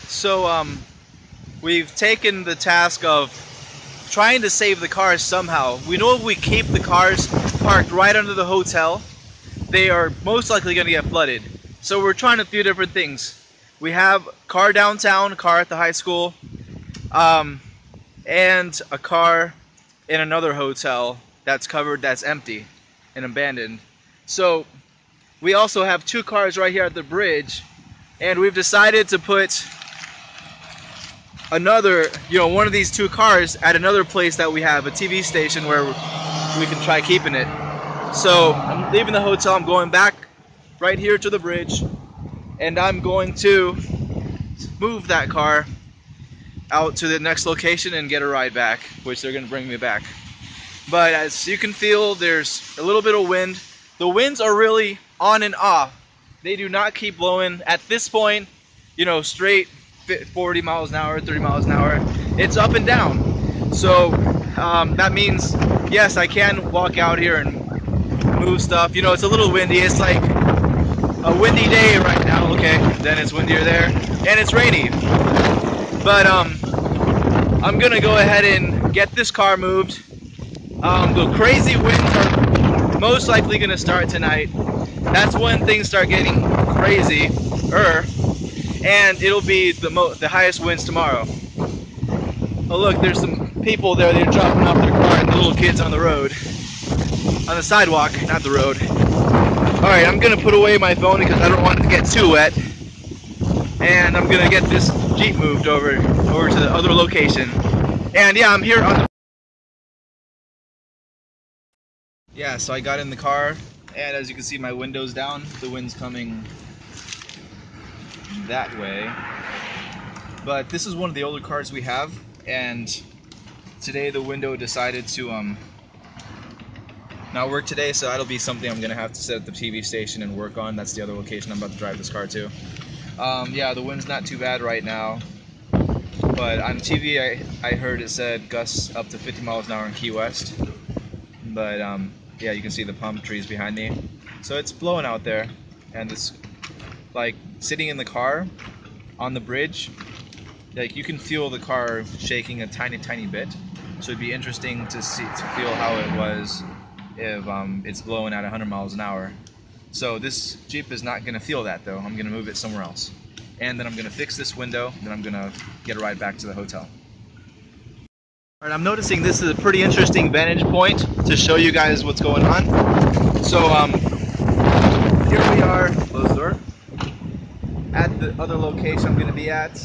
So we've taken the task of trying to save the cars somehow. We know if we keep the cars parked right under the hotel, they are most likely going to get flooded. So we're trying a few different things. We have a car downtown, a car at the high school, and a car in another hotel that's covered, that's empty and abandoned. So we also have two cars right here at the bridge, and we've decided to put another, one of these two cars at another place that we have, a TV station where we can try keeping it. So I'm leaving the hotel, I'm going back right here to the bridge, and I'm going to move that car out to the next location and get a ride back, which they're going to bring me back. But as you can feel, there's a little bit of wind. The winds are really on and off. They do not keep blowing at this point, straight 40 miles an hour, 30 miles an hour. It's up and down. So that means, yes, I can walk out here and move stuff. It's a little windy. It's like a windy day right now. Okay, then it's windier there, and it's rainy. But I'm gonna go ahead and get this car moved. The crazy winds are most likely gonna start tonight. That's when things start getting crazier, and it'll be the highest winds tomorrow. Oh look, there's some people there. They're dropping off their car and the little kids on the road, on the sidewalk, not the road. All right, I'm gonna put away my phone because I don't want it to get too wet, and I'm gonna get this Jeep moved over to the other location. And yeah, I'm here on the. Yeah, so I got in the car, and as you can see, my window's down. The wind's coming that way. But this is one of the older cars we have, and today the window decided to not work today, so that'll be something I'm gonna have to set at the TV station and work on. That's the other location I'm about to drive this car to. Yeah, the wind's not too bad right now, but on TV I heard it said gusts up to 50 miles an hour in Key West. But yeah, you can see the palm trees behind me. So it's blowing out there, and it's like sitting in the car on the bridge, like you can feel the car shaking a tiny bit. So it'd be interesting to feel how it was if it's blowing at 100 miles an hour. So this Jeep is not going to feel that though. I'm going to move it somewhere else. And then I'm going to fix this window, then I'm going to get a ride back to the hotel. Alright, I'm noticing this is a pretty interesting vantage point to show you guys what's going on. So here we are, close door, at the other location I'm going to be at.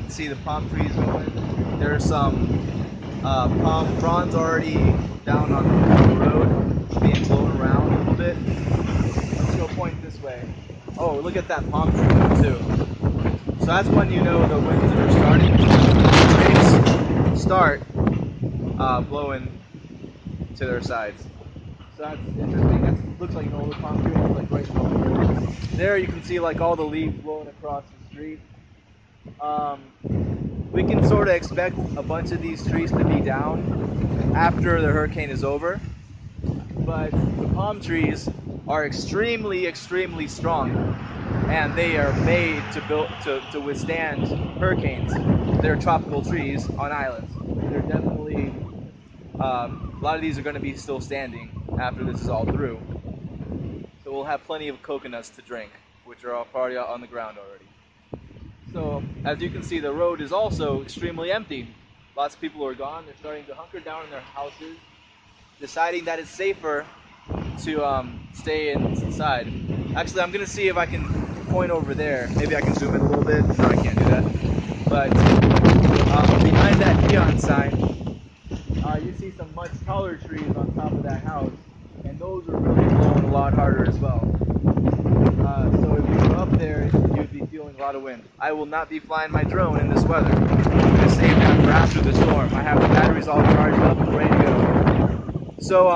See the palm trees going. There's some palm fronds already down on the road, being blown around a little bit. Let's go point this way. Oh, look at that palm tree too. So that's when you know the winds are starting. The trees start blowing to their sides. So that's interesting. That looks like an older palm tree. It's like right over here. There you can see like all the leaves blowing across the street. We can sort of expect a bunch of these trees to be down after the hurricane is over, but the palm trees are extremely strong, and they are made to withstand hurricanes. They're tropical trees on islands. They're definitely a lot of these are going to be still standing after this is all through. So we'll have plenty of coconuts to drink, which are already on the ground already. So, as you can see, the road is also extremely empty. Lots of people are gone. They're starting to hunker down in their houses, deciding that it's safer to stay inside. Actually, I'm going to see if I can point over there. Maybe I can zoom in a little bit. No, I can't do that. But behind that neon sign, you see some much taller trees on top of that house, and those are really blowing a lot harder as well. So if you were up there, you'd be feeling a lot of wind. I will not be flying my drone in this weather. I'm going to save that for after the storm. I have the batteries all charged up and ready to go. So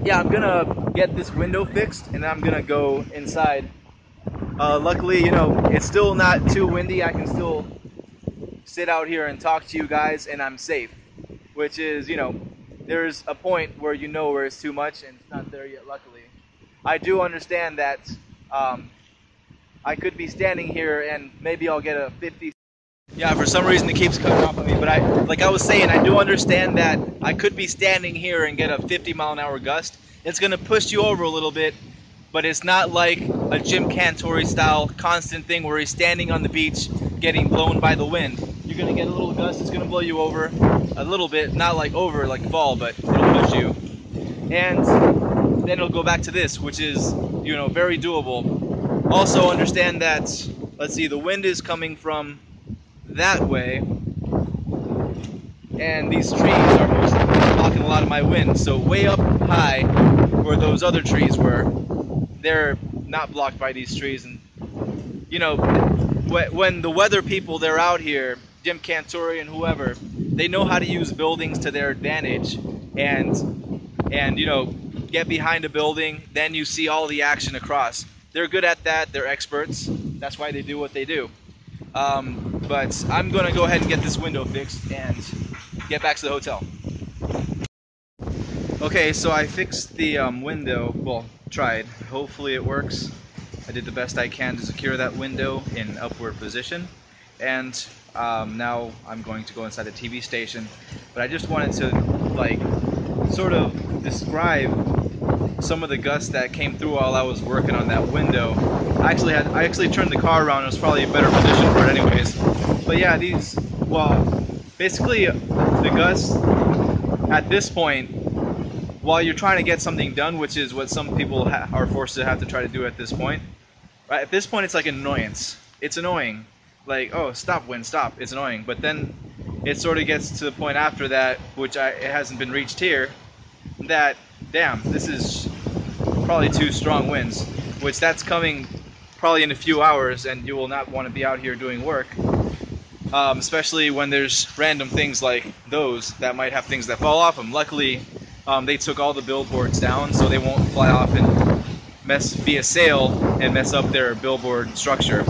yeah, I'm going to get this window fixed, and then I'm going to go inside. Luckily, it's still not too windy. I can still sit out here and talk to you guys, and I'm safe. Which is, there's a point where where it's too much, and it's not there yet, luckily. I do understand that I could be standing here and maybe I'll get a 50 Yeah, for some reason it keeps cutting off on me, but like I was saying, I do understand that I could be standing here and get a 50-mile-an-hour gust. It's going to push you over a little bit, but it's not like a Jim Cantori style constant thing where he's standing on the beach getting blown by the wind. You're going to get a little gust, it's going to blow you over a little bit, not like over like fall, but it'll push you. And then it'll go back to this, which is, you know, very doable. Also understand that, let's see, the wind is coming from that way, and these trees are mostly blocking a lot of my wind. So way up high where those other trees were, they're not blocked by these trees. And you know, when the weather people, they're out here, Jim Cantori and whoever, they know how to use buildings to their advantage, and you know, get behind a building, then you see all the action across. They're good at that, they're experts, that's why they do what they do. But I'm going to go ahead and get this window fixed and get back to the hotel. Okay, so I fixed the window, well, tried. Hopefully it works. I did the best I can to secure that window in upward position. And now I'm going to go inside the TV station. But I just wanted to, like, sort of describe some of the gusts that came through while I was working on that window. I actually turned the car around. It was probably a better position for it anyways. But yeah, basically the gusts at this point, while you're trying to get something done, which is what some people are forced to have to try to do at this point, right? At this point it's like an annoyance. It's annoying. Like, oh, stop, wind, stop. It's annoying. But then it sort of gets to the point after that, which it hasn't been reached here, that, damn, this is probably 2 strong winds, which that's coming probably in a few hours, and you will not want to be out here doing work, especially when there's random things like those that might have things that fall off them. Luckily, they took all the billboards down, so they won't fly off and be a sail and mess up their billboard structure.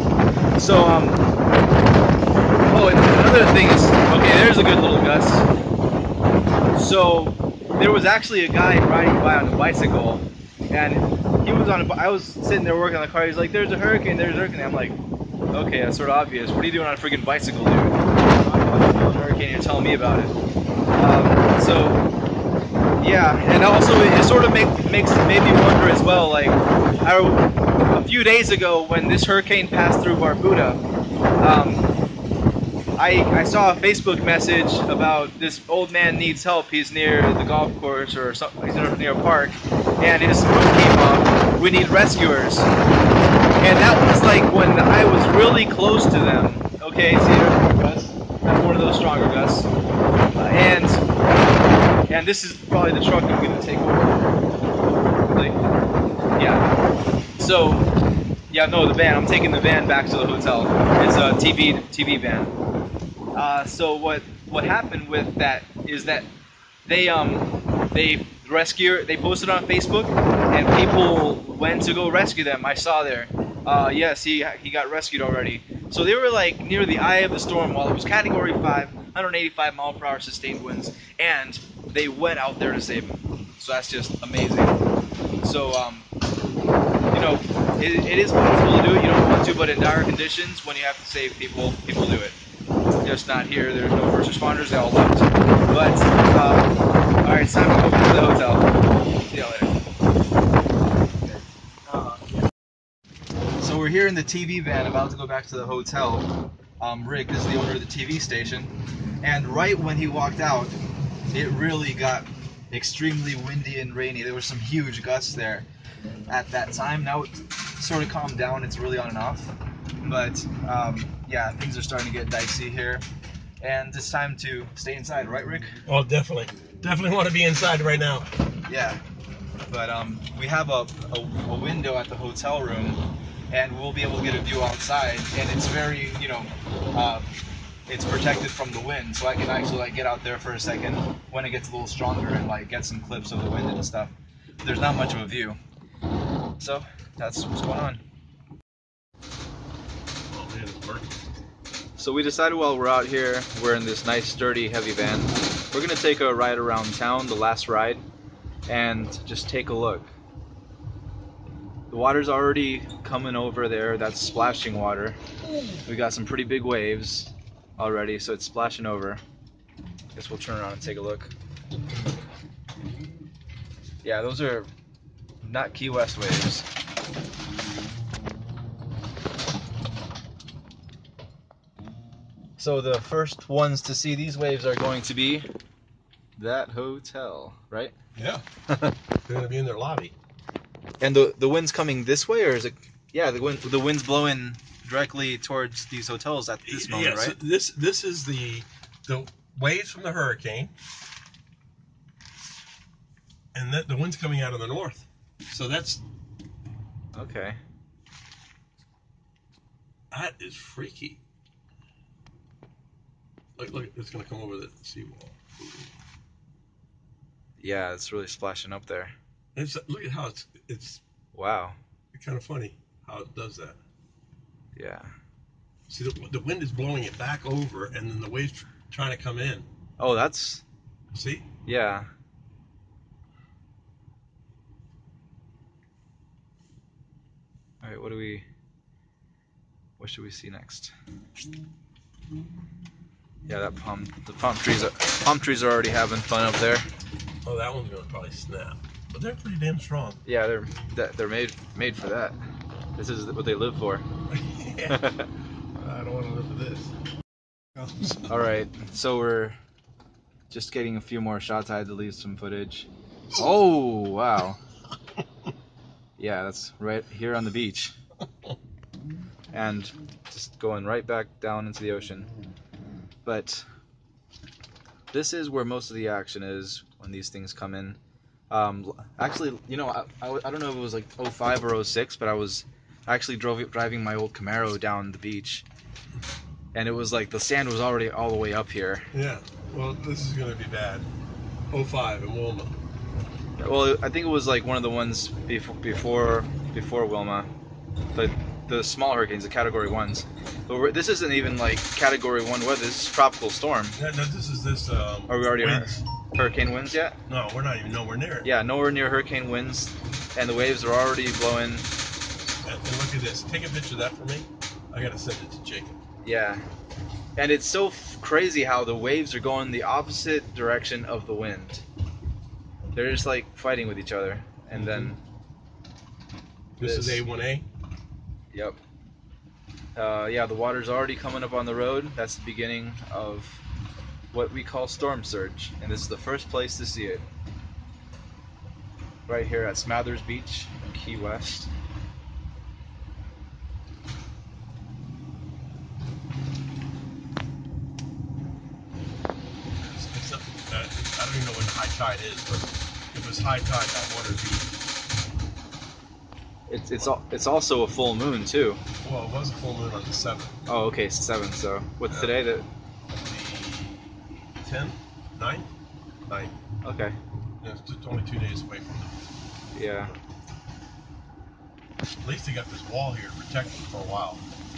So, oh, and another thing is, okay, there's a good little gust. So there was actually a guy riding by on a bicycle, and he was I was sitting there working on the car. He's like, there's a hurricane, there's a hurricane. I'm like, okay, that's sort of obvious. What are you doing on a freaking bicycle, dude? There's a hurricane, you're telling me about it. So yeah, and also it sort of made me wonder as well, like, a few days ago when this hurricane passed through Barbuda, I saw a Facebook message about this old man needs help. He's near the golf course or something. He's near a park, and his roof came off. We need rescuers. And that was like when I was really close to them. Okay, see, there's more gusts. That's one of those stronger gusts. And this is probably the truck I'm going to take over. Like, yeah. So, yeah, no, the van. I'm taking the van back to the hotel. It's a TV van. So what happened with that is that they posted on Facebook, and people went to go rescue them. I saw there. Yes, he got rescued already. So they were like near the eye of the storm while it was Category 5, 185 mile per hour sustained winds, and they went out there to save him. So that's just amazing. So you know, it is possible to do it. You don't want to, but in dire conditions, when you have to save people, people do it. Just not here. There's no first responders. They all left. But all right, it's time to go back to the hotel. See you later. So we're here in the TV van, about to go back to the hotel. Rick is the owner of the TV station, and right when he walked out, it really got extremely windy and rainy. There were some huge gusts there at that time. Now it's sort of calmed down. It's really on and off. But yeah, things are starting to get dicey here, and it's time to stay inside, right, Rick? Oh, definitely want to be inside right now. Yeah, but we have a window at the hotel room, and we'll be able to get a view outside, and it's very, you know, it's protected from the wind, so I can actually like get out there for a second when it gets a little stronger and like get some clips of the wind and stuff. There's not much of a view, so that's what's going on. So we decided while we're out here, we're in this nice sturdy heavy van, we're gonna take a ride around town, the last ride, and just take a look. The water's already coming over there. That's splashing water. We got some pretty big waves. already, so it's splashing over. Guess we'll turn around and take a look. Yeah, those are not Key West waves. So the first ones to see these waves are going to be that hotel, right? Yeah. They're going to be in their lobby. And the wind's coming this way, or is it? Yeah, the wind's blowing directly towards these hotels at this moment, Yeah, right? so this is the waves from the hurricane, and the wind's coming out of the north. So that's Okay. that is freaky. Look, it's going to come over the seawall. Yeah, it's really splashing up there. It's, look at how it's Wow. kind of funny how it does that. Yeah. See, the wind is blowing it back over, and then the waves trying to come in. Oh, that's. See? Yeah. All right. What should we see next? Yeah, the palm trees are already having fun up there. Oh, that one's going to probably snap. But they're pretty damn strong. Yeah, they're made for that. This is what they live for. Yeah. I don't want to live for this. All right, so we're just getting a few more shots. I had to leave some footage. Oh, wow. Yeah, that's right here on the beach. And just going right back down into the ocean. But this is where most of the action is when these things come in. Actually, you know, I don't know if it was like 05 or 06, but I was actually driving my old Camaro down the beach. And it was like the sand was already all the way up here. Yeah, well, this is going to be bad. 05 in Wilma. Well, I think it was like one of the ones before Wilma, but the small hurricanes, the Category 1s. But this isn't even like Category 1 weather. This is tropical storm. Yeah, no, this is this. Are we already winds. Hurricane winds yet? No, we're not even nowhere near it. Yeah, nowhere near hurricane winds, and the waves are already blowing. And look at this. Take a picture of that for me. I got to send it to Jacob. Yeah. And it's so crazy how the waves are going the opposite direction of the wind. They're just like fighting with each other. And then this is A1A? Yep. Yeah, the water's already coming up on the road. That's the beginning of what we call storm surge. And this is the first place to see it. Right here at Smathers Beach, Key West. I don't even know when high tide is, but if it's high tide, that water would be. It's also a full moon too. Well, it was a full moon on the 7th. Oh, okay, 7. So what's today? The 10th, 9th, 9th. Okay. Yeah, it's just only 2 days away from it. Yeah. At least they got this wall here to protect them for a while.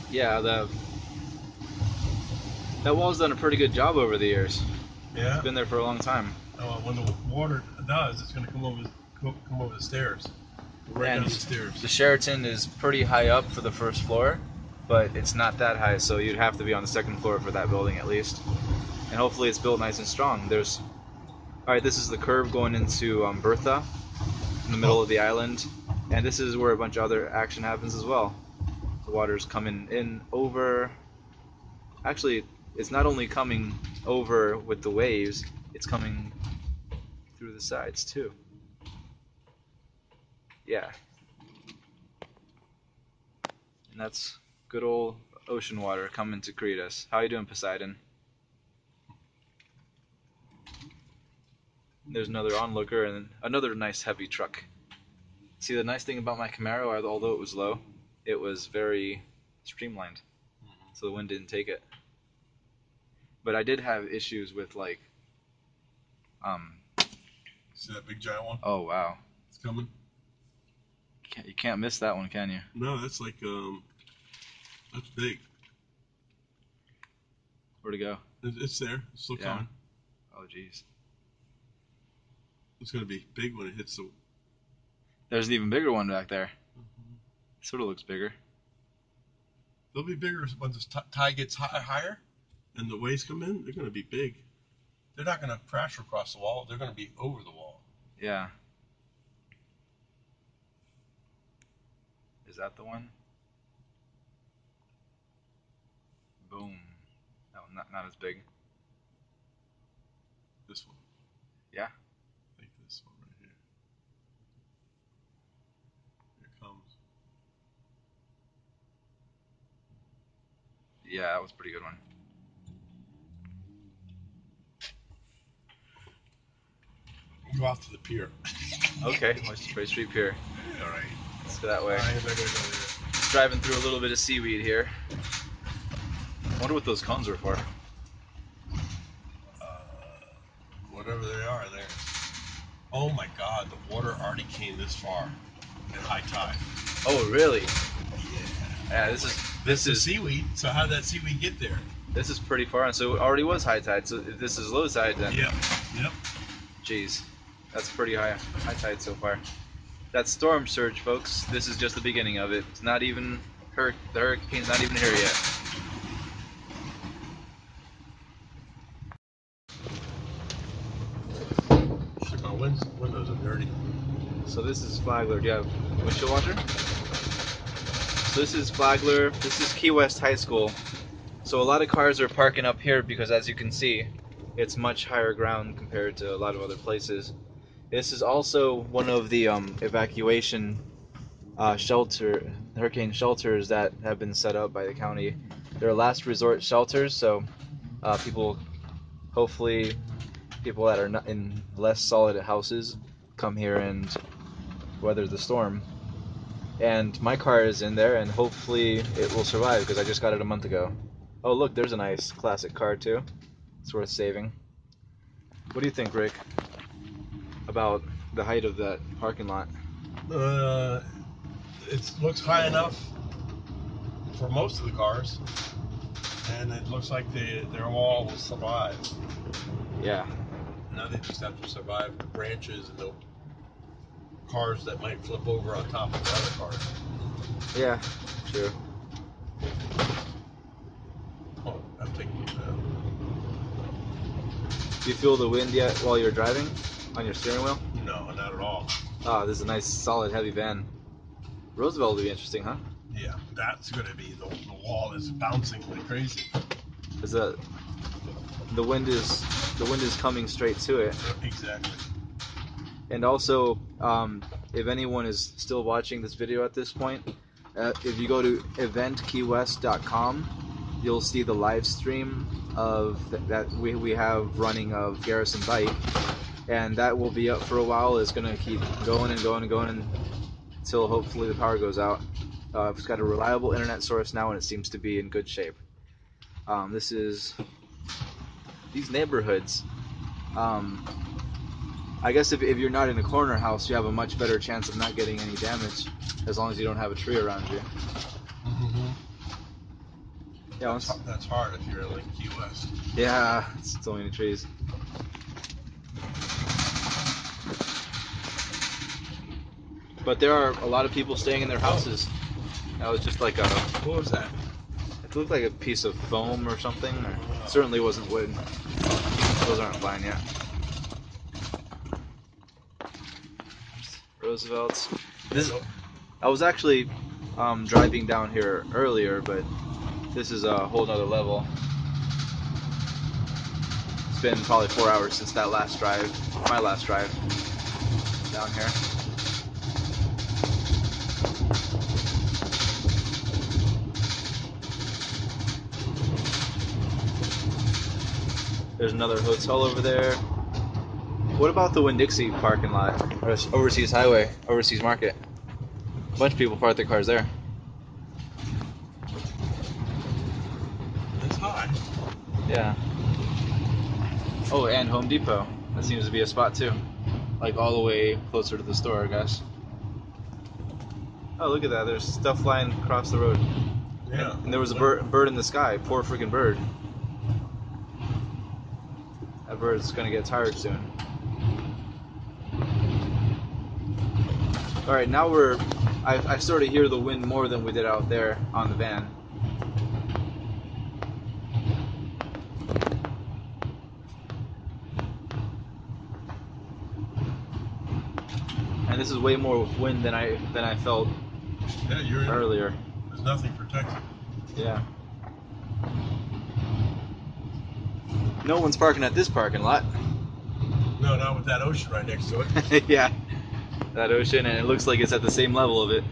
Yeah, that wall's done a pretty good job over the years. Yeah. It's been there for a long time. When the water does, it's going to come over the stairs. Right And down the stairs. The Sheraton is pretty high up for the first floor, but it's not that high, so you'd have to be on the second floor for that building at least. And hopefully it's built nice and strong. Alright, this is the curve going into Bertha, in the middle of the island, and this is where a bunch of other action happens as well. The water's coming in over. Actually, it's not only coming over with the waves, it's coming through the sides too. Yeah. And that's good old ocean water coming to greet us. How you doing, Poseidon? There's another onlooker and another nice heavy truck. See, the nice thing about my Camaro, although it was low, it was very streamlined, so the wind didn't take it. But I did have issues with like, See that big giant one? oh wow, It's coming. you can't miss that one, can you? No, that's like that's big. Where'd it go? It's there. It's still coming. Oh jeez. It's gonna be big when it hits the. There's an even bigger one back there. Sort of looks bigger. They'll be bigger once the tide gets higher. and the waves come in, they're going to be big. They're not going to crash across the wall. They're going to be over the wall. Yeah. Is that the one? Boom. No, not as big. This one. Yeah? I think this one right here. Here it comes. Yeah, that was a pretty good one. Go out to the pier. Okay, Oyster Street Pier. All right. Let's go that way. All right, I'm gonna go there. Driving through a little bit of seaweed here. I wonder what those cones are for. Whatever they are, there. Oh my God, the water already came this far at high tide. Oh, really? Yeah. Yeah, this This is is seaweed. So how did that seaweed get there? this is pretty far, and so it already was high tide. So if this is low tide, then Yep. Yep. geez, that's pretty high tide so far. That's storm surge, folks. This is just the beginning of it. It's not even the hurricane's not even here yet. My windows are dirty. So this is Flagler. Do you have a windshield washer? So this is Flagler. This is Key West High School. So a lot of cars are parking up here because, as you can see, it's much higher ground compared to a lot of other places. This is also one of the evacuation hurricane shelters that have been set up by the county. They're last resort shelters, so hopefully people that are not in less solid houses come here and weather the storm. And my car is in there, and hopefully it will survive because I just got it a month ago. Oh look, there's a nice classic car too. It's worth saving. What do you think, Rick, about the height of that parking lot? It looks high enough for most of the cars, and it looks like their wall will survive. Yeah. Now they just have to survive the branches and the cars that might flip over on top of the other cars. Yeah, true. Oh, I'm taking it now. Do you feel the wind yet while you're driving on your steering wheel? No, not at all. Oh, this is a nice, solid, heavy van. Roosevelt would be interesting, huh? Yeah, that's going to be the wall is bouncing like crazy. Because the wind is coming straight to it. Exactly. And also, if anyone is still watching this video at this point, if you go to eventkeywest.com, you'll see the live stream of that we have running of Garrison Bite, and that will be up for a while. It's going to keep going and going and going until hopefully the power goes out. It's got a reliable internet source now, and it seems to be in good shape. This is these neighborhoods. I guess if you're not in a corner house, you have a much better chance of not getting any damage, as long as you don't have a tree around you. Mm-hmm. Yeah, that's hard if you're like Key West. Yeah, it's so many trees. But there are a lot of people staying in their houses. That was just like What was that? it looked like a piece of foam or something. Or certainly wasn't wood. Those aren't fine yet. Roosevelt's. I was actually driving down here earlier, but this is a whole nother level. It's been probably 4 hours since my last drive down here. There's another hotel over there. What about the Winn-Dixie parking lot? Or Overseas Highway, Overseas Market? A bunch of people park their cars there. It's high. Yeah. Oh, and Home Depot. That seems to be a spot too. Like all the way closer to the store, I guess. Oh, look at that. There's stuff flying across the road. Yeah. And there was a bird in the sky. Poor freaking bird. That bird's gonna get tired soon. Alright, now I sort of hear the wind more than we did out there on the van. this is way more wind than I felt Yeah, you're in. earlier. There's nothing protecting. Yeah. No one's parking at this parking lot. No, not with that ocean right next to it. Yeah, that ocean, and it looks like it's at the same level of it.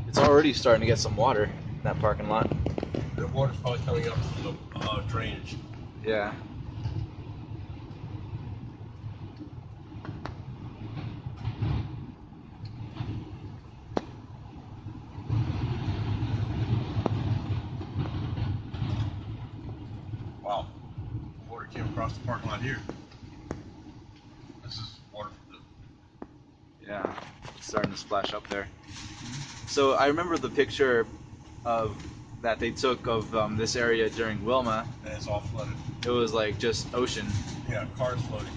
It's already starting to get some water in that parking lot. The water's probably coming up from the drainage. Yeah. Wow. Water came across the parking lot here. This is water from Yeah, it's starting to splash up there. So I remember the picture of that they took of this area during Wilma. and it's all flooded. It was like just ocean. Yeah, cars floating.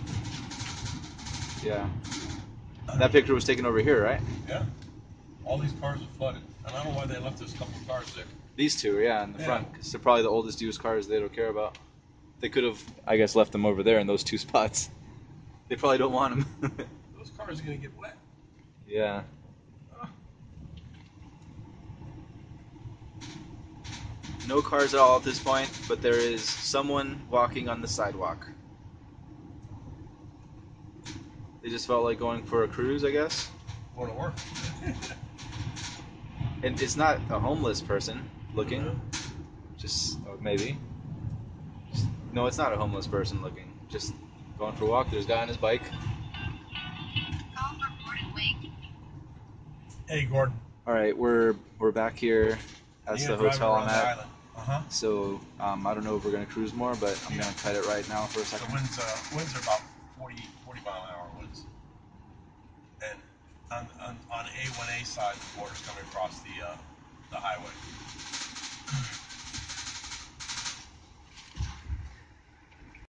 Yeah. That picture was taken over here, right? Yeah. All these cars are flooded. And I don't know why they left those couple of cars there. These two, yeah, in the Yeah. front, because they're probably the oldest used cars they don't care about. They could have, I guess, left them over there in those two spots. They probably don't want them. Those cars are going to get wet. Yeah. No cars at all at this point, but there is someone walking on the sidewalk. They just felt like going for a cruise, I guess. Going to work. And it's not a homeless person looking. Just, or maybe. No, it's not a homeless person looking. Just going for a walk. There's a guy on his bike. Hey, Gordon. All right, we're back here. That's the hotel I'm at. Uh-huh. So I don't know if we're gonna cruise more, but I'm gonna cut it right now for a The second. winds are about 40 mile an hour winds. And on A1A side, the water's coming across the highway.